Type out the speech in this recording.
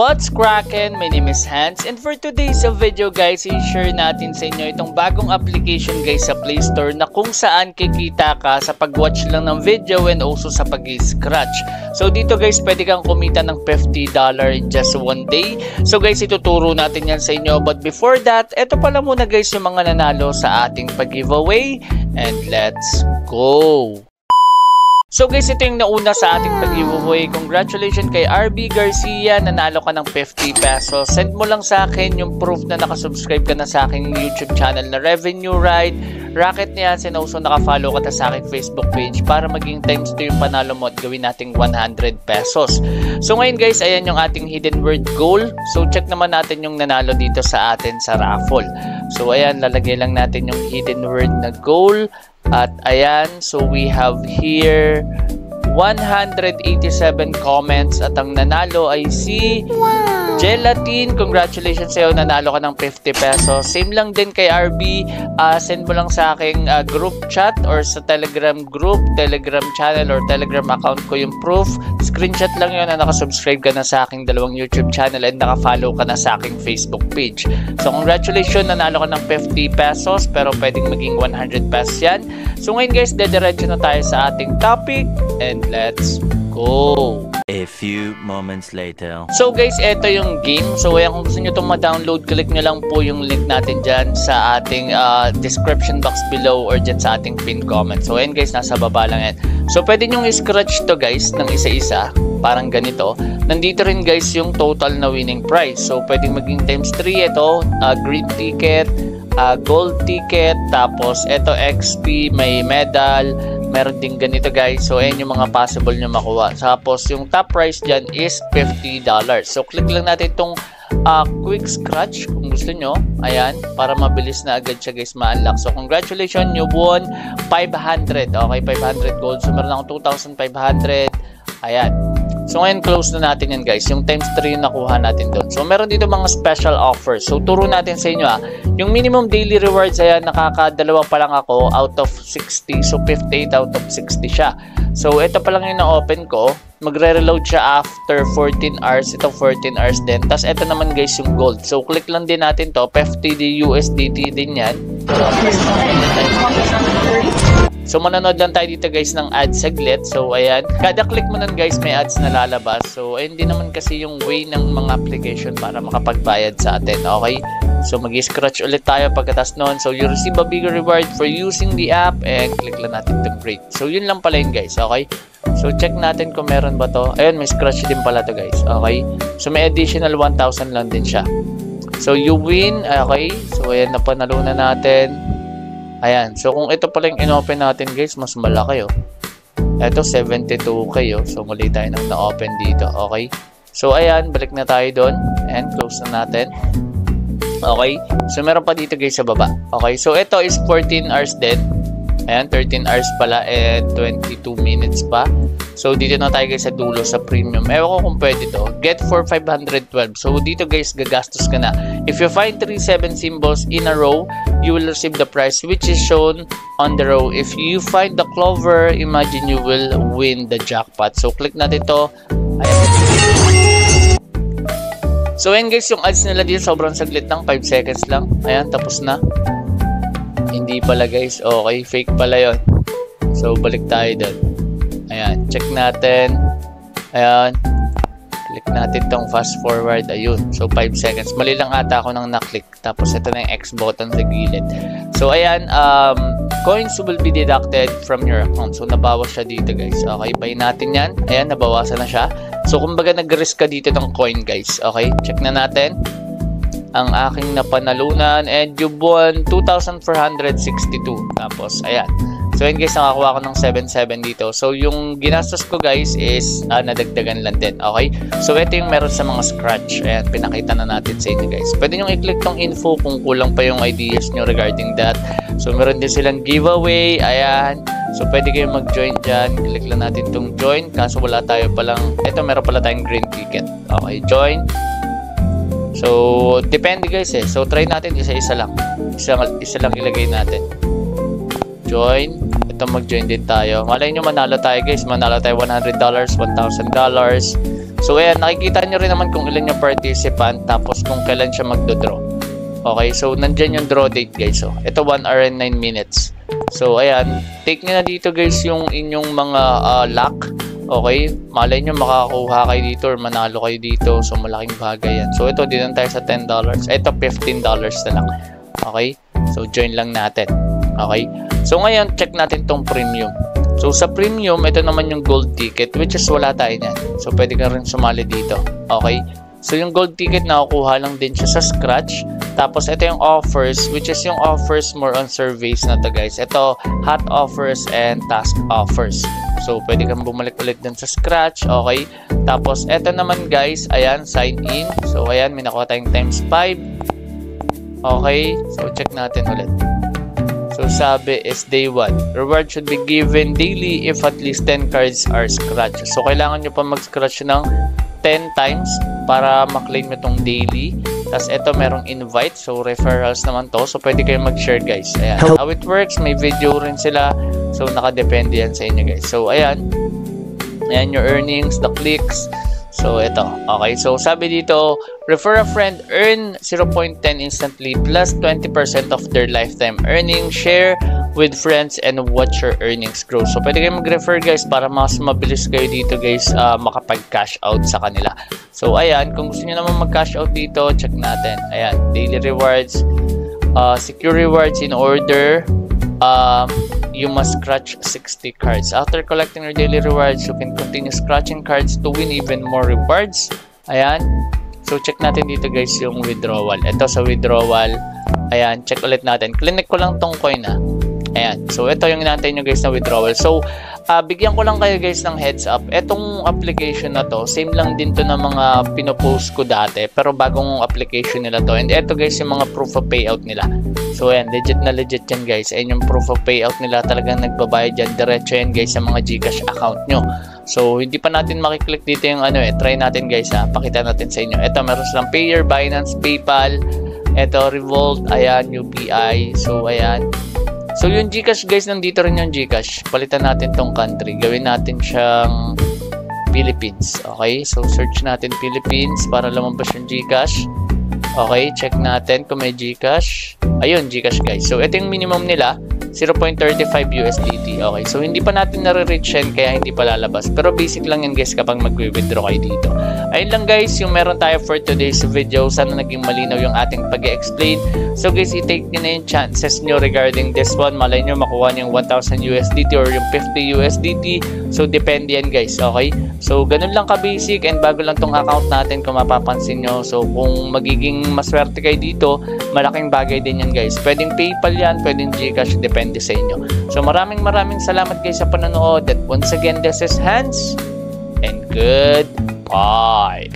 What's crackin'? My name is Hans, and for today's video guys, i-share natin sa inyo itong bagong application guys sa Play Store na kung saan kikita ka sa pag-watch lang ng video and also sa pag-scratch. So dito guys, pwede kang kumita ng $50 in just one day. So guys, ituturo natin yan sa inyo. But before that, eto pala muna guys yung mga nanalo sa ating pag-giveaway. And let's go! So guys, ito yung nauna sa ating pag-giveaway. Congratulations kay RB Garcia, nanalo ka ng 50 pesos. Send mo lang sa akin yung proof na nakasubscribe ka na sa aking YouTube channel na Revenue Ride, Rocket Nias, and also nakafollow ka na sa aking Facebook page para maging times 2 yung panalo mo at gawin nating 100 pesos. So ngayon guys, ayan yung ating hidden word goal. So check naman natin yung nanalo dito sa atin sa raffle. So ayan, lalagay lang natin yung hidden word na goal. At ayan, so we have here 187 comments at ang nanalo ay si Gelatin. Congratulations sa'yo, nanalo ka ng 50 pesos. Same lang din kay RB, send mo lang sa aking group chat or sa Telegram group, Telegram channel or Telegram account ko yung proof. Screenshot lang yun na nakasubscribe ka na sa aking dalawang YouTube channel and nakafollow ka na sa aking Facebook page. So congratulations, nanalo ka ng 50 pesos pero pwedeng maging 100 pesos yan. So ngayon guys, dediretso na tayo sa ating topic and let's go! A few moments later. So guys, ito yung game. So ayan, kung gusto nyo itong ma-download, click nyo lang po yung link natin dyan sa ating description box below or dyan sa ating pinned comment. So ayan guys, nasa baba lang yan. So pwede nyo i-scratch to guys ng isa-isa. Parang ganito. Nandito rin guys yung total na winning prize. So pwedeng maging times 3 ito, green ticket, gold ticket, tapos ito XP, may medal, meron din ganito guys. So ayan yung mga possible nyo makuha. Tapos yung top price dyan is $50. So click lang natin itong quick scratch kung gusto nyo. Ayan, para mabilis na agad siya guys ma-unlock. So congratulations, you won 500. Okay, 500 gold. So meron akong 2,500. Ayan. So ngayon close na natin yan guys. Yung times 3 yung nakuha natin doon. So meron dito mga special offers. So turo natin sa inyo Yung minimum daily rewards, ayan, nakakadalawa pa lang ako out of 60. So 58 out of 60 siya. So ito pa lang yung na-open ko. Magre-reload siya after 14 hours. Ito 14 hours din. Tapos ito naman guys yung gold. So click lang din natin to. FTD USDT din yan. So manonood lang tayo dito guys ng ads saglit. So ayan, kada click mo nun guys may ads na lalabas. So ayun din naman kasi yung way ng mga application para makapagbayad sa atin. Okay, so mag-scratch ulit tayo pagkatas nun. So you receive a bigger reward for using the app and click lang natin itong great. So yun lang pala yun guys. Okay, so check natin kung meron ba to. Ayun, may scratch din pala to guys. Okay, so may additional 1,000 lang din siya. So you win. Okay, so ayan, napanalunan natin. Ayan, so kung ito pala yung in-open natin guys, mas malaki Ito 72k So muli tayo nang na-open dito. Okay, so ayan, balik na tayo doon and close na natin. Okay, so meron pa dito guys sa baba. Okay, so ito is 14 hours din. Ayan, 13 hours pala and 22 minutes pa. So dito na tayo guys sa dulo sa premium. Ewan ko kung pwede to. Get for 512. So dito guys, gagastos ka na. If you find 37 symbols in a row, you will receive the prize which is shown on the row. If you find the clover, imagine you will win the jackpot. So click natin to. Ayan. So ayan guys, yung ads nila dito sobrang saglit lang, 5 seconds lang. Ayan, tapos na. Hindi pala guys, okay, fake pala yon. So balik tayo doon. Ayan, check natin. Ayan, click natin tong fast forward. Ayun, so 5 seconds. Mali lang ata ako nang na-click. Tapos ito na yung X button sa gilid. So ayan, coins will be deducted from your account. So nabawas siya dito guys. Okay, buy natin yan. Ayan, nabawasan na siya. So kumbaga nag-risk ka dito ng coin guys. Okay, check na natin ang aking napanalunan and you won 2,462. Tapos ayan, so yun guys, nakakuha ko ng 77 dito. So yung ginastos ko guys is nadagdagan lang din. Okay, so ito yung meron sa mga scratch. Ayan, pinakita na natin sa inyo guys. Pwede nyo i-click tong info kung kulang pa yung ideas nyo regarding that. So meron din silang giveaway. Ayan, so pwede kayo mag-join dyan. Click lang natin tong join. Kaso wala tayo palang, ito meron pala tayong green ticket. Okay, join. So, depende guys So, try natin isa-isa lang. Isa lang ilagay natin. Join. Ito mag-join din tayo. Malay nyo manalo tayo guys. Manalo tayo $100, $1,000. So ayan, nakikita nyo rin naman kung ilan yung participant tapos kung kailan siya magdodraw. Okay, so nandyan yung draw date guys. So ito 1 hour and 9 minutes. So ayan, take nyo na dito guys yung inyong mga luck. Okay, malay nyo makakuha kayo dito or manalo kayo dito. So malaking bagay yan. So ito, dito tayo sa $10. Ito $15 na lang. Okay, so join lang natin. Okay, so ngayon check natin tong premium. So sa premium, ito naman yung gold ticket, which is wala tayo niyan. So pwede ka rin sumali dito. Okay, so yung gold ticket nakukuha lang din siya sa scratch. Tapos ito yung offers, which is yung offers more on surveys na to guys. Ito hot offers and task offers. So pwede kang bumalik ulit dun sa scratch. Okay, tapos ito naman guys, ayan, sign in. So ayan, may nakuha tayong times 5. Okay, so check natin ulit. So sabi is day 1. Reward should be given daily if at least 10 cards are scratched. So kailangan nyo pa mag-scratch ng 10 times para maklaim nyo tong daily. Tapos ito merong invite. So referrals naman to. So pwede kayo mag-share guys. Ayan. How it works, may video rin sila. So nakadepende yan sa inyo guys. So ayan. Ayan yung earnings, the clicks. So ito. Okay. So sabi dito, refer a friend, earn 0.10 instantly plus 20% of their lifetime earnings. Share with friends and watch your earnings grow. So pwede kayo mag-refer guys para mas mabilis kayo dito guys makapag-cash out sa kanila. So ayan, kung gusto niyo naman mag-cash out dito, check natin. Ayan, daily rewards, secure rewards in order. You must scratch 60 cards. After collecting your daily rewards, you can continue scratching cards to win even more rewards. Ayan. So, check natin dito guys yung withdrawal. Ito sa withdrawal. Ayan, check ulit natin. Clinic ko lang tong coin ha. Ayan. So, ito yung inaantay nyo guys na withdrawal. So, bigyan ko lang kayo guys ng heads up. Etong application na to, same lang din to ng mga pinopost ko dati. Pero bagong application nila to. And ito guys yung mga proof of payout nila. So, ayan. Legit na legit yan guys. Ayan yung proof of payout nila. Talagang nagbabayad dyan. Diretso yan guys sa mga Gcash account nyo. So, hindi pa natin makiklik dito yung ano Try natin guys ha. Pakita natin sa inyo. Ito, meron silang Payer, Binance, PayPal. Ito, Revolt. Ayan, UPI. So, ayan. So, yung Gcash guys, nandito rin yung Gcash. Palitan natin tong country. Gawin natin siyang Philippines. Okay? So, search natin Philippines para lumabas yung Gcash. Okay? Check natin kung may Gcash. Ayun, Gcash guys. So, ito yung minimum nila. 0.35 USDT. Okay, so hindi pa natin nare-reach yan kaya hindi pa lalabas. Pero basic lang yan guys kapag mag-withdraw kayo dito. Ayun lang guys yung meron tayo for today's video. Sana naging malinaw yung ating pag-explain. So guys, i-take nyo na yung chances nyo regarding this one. Malay nyo makuha nyo yung 1,000 USDT or yung 50 USDT. So depende yan guys. Okay, so ganun lang ka-basic and bago lang tong account natin kung mapapansin nyo. So kung magiging maswerte kayo dito, malaking bagay din yan guys. Pwedeng PayPal yan, pwedeng Gcash, depende sa inyo. So maraming salamat guys sa panonood. And once again, this is Hans and goodbye.